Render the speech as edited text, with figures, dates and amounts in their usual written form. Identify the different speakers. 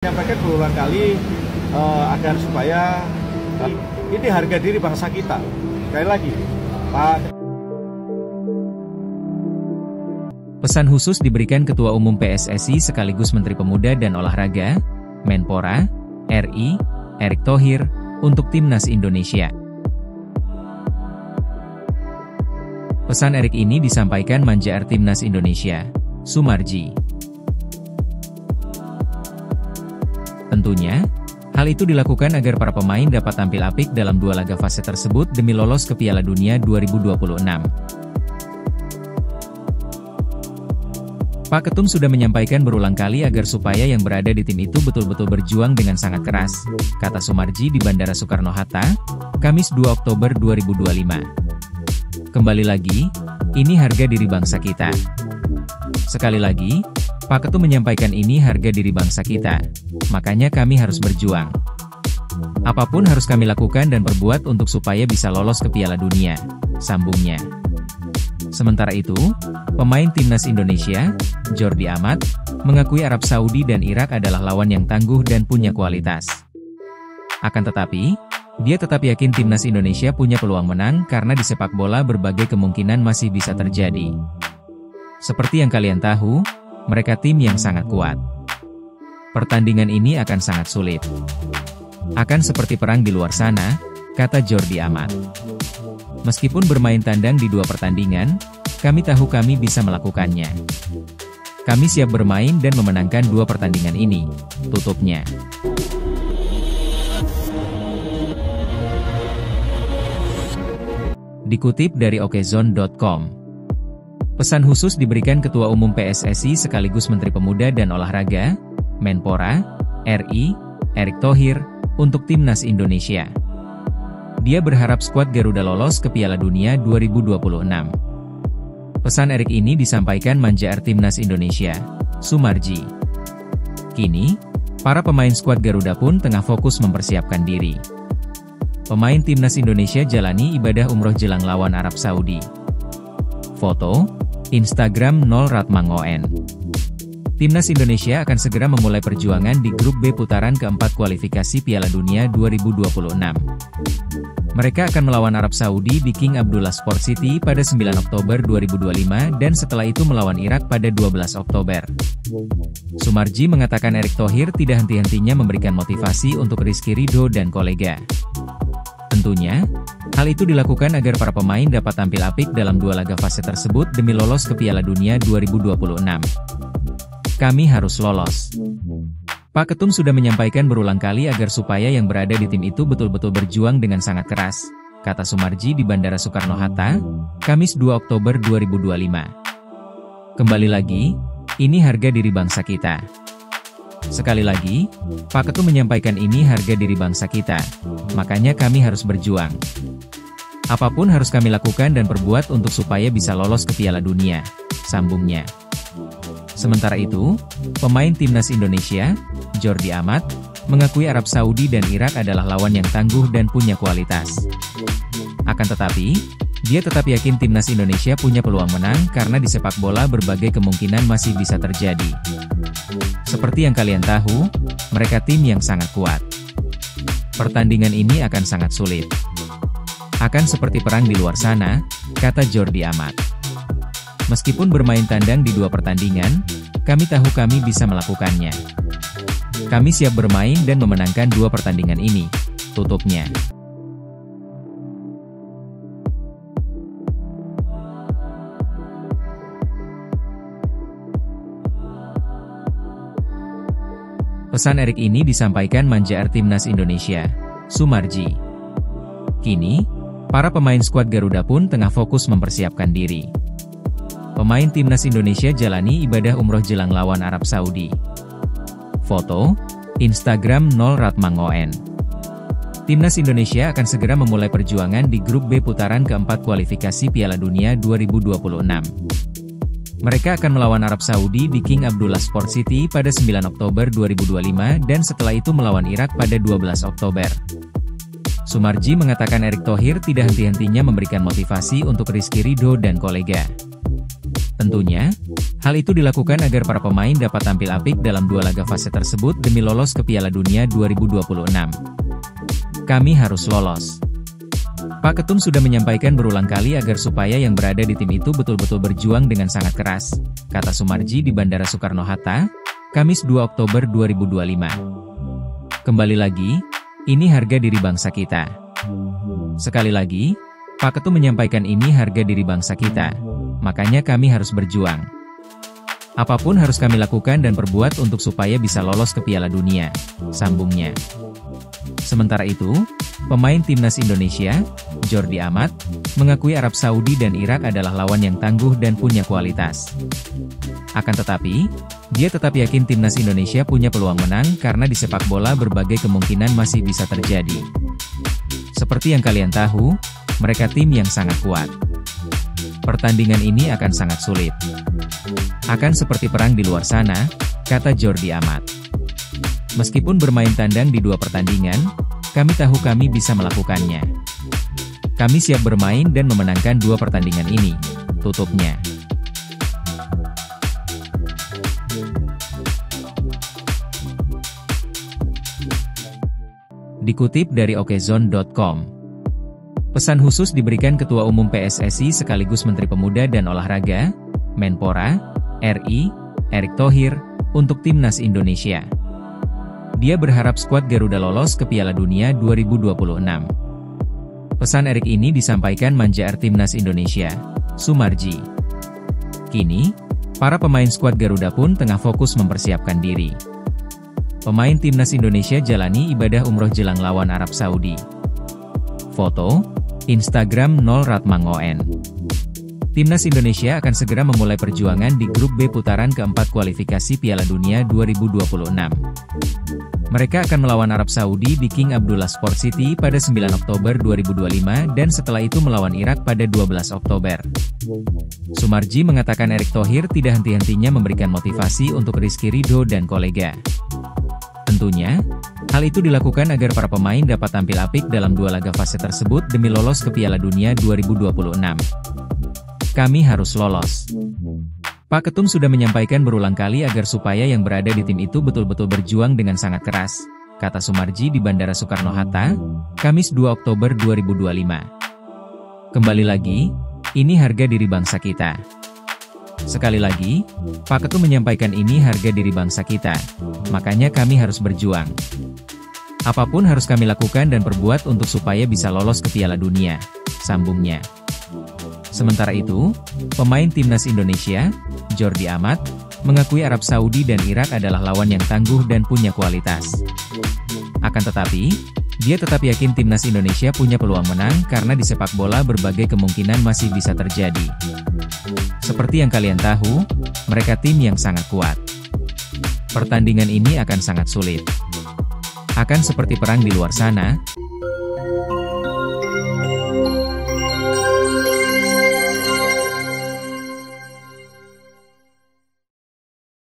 Speaker 1: Menyampaikan berulang kali agar supaya ini harga diri bangsa kita. Sekali lagi, Pak.
Speaker 2: Pesan khusus diberikan Ketua Umum PSSI sekaligus Menteri Pemuda dan Olahraga, Menpora, RI, Erick Thohir, untuk Timnas Indonesia. Pesan Erick ini disampaikan Manja Timnas Indonesia, Sumarji. Tentunya, hal itu dilakukan agar para pemain dapat tampil apik dalam dua laga fase tersebut demi lolos ke Piala Dunia 2026. Pak Ketum sudah menyampaikan berulang kali agar supaya yang berada di tim itu betul-betul berjuang dengan sangat keras, kata Sumarji di Bandara Soekarno-Hatta, Kamis 2 Oktober 2025. Kembali lagi, ini harga diri bangsa kita. Sekali lagi, Pak Ketum menyampaikan ini harga diri bangsa kita, makanya kami harus berjuang. Apapun harus kami lakukan dan perbuat untuk supaya bisa lolos ke Piala Dunia, sambungnya. Sementara itu, pemain Timnas Indonesia, Jordi Amat, mengakui Arab Saudi dan Irak adalah lawan yang tangguh dan punya kualitas. Akan tetapi, dia tetap yakin Timnas Indonesia punya peluang menang karena di sepak bola berbagai kemungkinan masih bisa terjadi. Seperti yang kalian tahu, mereka tim yang sangat kuat. Pertandingan ini akan sangat sulit. Akan seperti perang di luar sana, kata Jordi Amat. Meskipun bermain tandang di dua pertandingan, kami tahu kami bisa melakukannya. Kami siap bermain dan memenangkan dua pertandingan ini, tutupnya. Dikutip dari okezone.com. Pesan khusus diberikan Ketua Umum PSSI sekaligus Menteri Pemuda dan Olahraga, Menpora, RI, Erick Thohir, untuk Timnas Indonesia. Dia berharap skuad Garuda lolos ke Piala Dunia 2026. Pesan Erick ini disampaikan Manja Timnas Indonesia, Sumarji. Kini, para pemain skuad Garuda pun tengah fokus mempersiapkan diri. Pemain Timnas Indonesia jalani ibadah umroh jelang lawan Arab Saudi. Foto, Instagram @ratmangoen. Timnas Indonesia akan segera memulai perjuangan di grup B putaran keempat kualifikasi Piala Dunia 2026. Mereka akan melawan Arab Saudi di King Abdullah Sport City pada 9 Oktober 2025 dan setelah itu melawan Irak pada 12 Oktober. Sumarji mengatakan Erick Thohir tidak henti-hentinya memberikan motivasi untuk Rizky Ridho dan kolega. Tentunya, hal itu dilakukan agar para pemain dapat tampil apik dalam dua laga fase tersebut demi lolos ke Piala Dunia 2026. Kami harus lolos. Pak Ketum sudah menyampaikan berulang kali agar supaya yang berada di tim itu betul-betul berjuang dengan sangat keras, kata Sumarji di Bandara Soekarno-Hatta, Kamis 2 Oktober 2025. Kembali lagi, ini harga diri bangsa kita. Sekali lagi, Pak Ketum menyampaikan ini harga diri bangsa kita, makanya kami harus berjuang. Apapun harus kami lakukan dan perbuat untuk supaya bisa lolos ke Piala Dunia, sambungnya. Sementara itu, pemain Timnas Indonesia, Jordi Amat, mengakui Arab Saudi dan Irak adalah lawan yang tangguh dan punya kualitas. Akan tetapi, dia tetap yakin Timnas Indonesia punya peluang menang karena di sepak bola berbagai kemungkinan masih bisa terjadi. Seperti yang kalian tahu, mereka tim yang sangat kuat. Pertandingan ini akan sangat sulit. Akan seperti perang di luar sana, kata Jordi Amat. Meskipun bermain tandang di dua pertandingan, kami tahu kami bisa melakukannya. Kami siap bermain dan memenangkan dua pertandingan ini, tutupnya. Pesan Erick ini disampaikan Manja Timnas Indonesia, Sumarji. Kini, para pemain skuad Garuda pun tengah fokus mempersiapkan diri. Pemain Timnas Indonesia jalani ibadah umroh jelang lawan Arab Saudi. Foto, Instagram @ratmangoen. Timnas Indonesia akan segera memulai perjuangan di grup B putaran keempat kualifikasi Piala Dunia 2026. Mereka akan melawan Arab Saudi di King Abdullah Sport City pada 9 Oktober 2025 dan setelah itu melawan Irak pada 12 Oktober. Sumarji mengatakan Erick Thohir tidak henti-hentinya memberikan motivasi untuk Rizky Ridho dan kolega. Tentunya, hal itu dilakukan agar para pemain dapat tampil apik dalam 2 laga fase tersebut demi lolos ke Piala Dunia 2026. Kami harus lolos. Pak Ketum sudah menyampaikan berulang kali agar supaya yang berada di tim itu betul-betul berjuang dengan sangat keras, kata Soemarji di Bandara Soekarno-Hatta, Kamis 2 Oktober 2025. Kembali lagi, ini harga diri bangsa kita. Sekali lagi, Pak Ketum menyampaikan ini harga diri bangsa kita, makanya kami harus berjuang. Apapun harus kami lakukan dan perbuat untuk supaya bisa lolos ke Piala Dunia, sambungnya. Sementara itu, pemain timnas Indonesia, Jordi Amat, mengakui Arab Saudi dan Irak adalah lawan yang tangguh dan punya kualitas. Akan tetapi, dia tetap yakin timnas Indonesia punya peluang menang karena di sepak bola berbagai kemungkinan masih bisa terjadi. Seperti yang kalian tahu, mereka tim yang sangat kuat. Pertandingan ini akan sangat sulit. Akan seperti perang di luar sana, kata Jordi Amat. Meskipun bermain tandang di 2 pertandingan, kami tahu kami bisa melakukannya. Kami siap bermain dan memenangkan 2 pertandingan ini, tutupnya. Dikutip dari okezone.com. Pesan khusus diberikan Ketua Umum PSSI sekaligus Menteri Pemuda dan Olahraga, Menpora, RI, Erick Thohir, untuk Timnas Indonesia. Dia berharap skuad Garuda lolos ke Piala Dunia 2026. Pesan Erick ini disampaikan Manja Timnas Indonesia, Soemarji. Kini, para pemain skuad Garuda pun tengah fokus mempersiapkan diri. Pemain Timnas Indonesia jalani ibadah umroh jelang lawan Arab Saudi. Foto, Instagram @ratmangoen. Timnas Indonesia akan segera memulai perjuangan di grup B putaran keempat kualifikasi Piala Dunia 2026. Mereka akan melawan Arab Saudi di King Abdullah Sport City pada 9 Oktober 2025 dan setelah itu melawan Irak pada 12 Oktober. Soemarji mengatakan Erick Thohir tidak henti-hentinya memberikan motivasi untuk Rizky Ridho dan kolega. Tentunya, hal itu dilakukan agar para pemain dapat tampil apik dalam 2 laga fase tersebut demi lolos ke Piala Dunia 2026. Kami harus lolos. Pak Ketum sudah menyampaikan berulang kali agar supaya yang berada di tim itu betul-betul berjuang dengan sangat keras, kata Soemarji di Bandara Soekarno-Hatta, Kamis 2 Oktober 2025. Kembali lagi, ini harga diri bangsa kita. Sekali lagi, Pak Ketum menyampaikan ini harga diri bangsa kita, makanya kami harus berjuang. Apapun harus kami lakukan dan perbuat untuk supaya bisa lolos ke Piala Dunia, sambungnya. Sementara itu, pemain timnas Indonesia, Jordi Amat, mengakui Arab Saudi dan Irak adalah lawan yang tangguh dan punya kualitas. Akan tetapi, dia tetap yakin timnas Indonesia punya peluang menang karena di sepak bola berbagai kemungkinan masih bisa terjadi. Seperti yang kalian tahu, mereka tim yang sangat kuat. Pertandingan ini akan sangat sulit. Akan seperti perang di luar sana,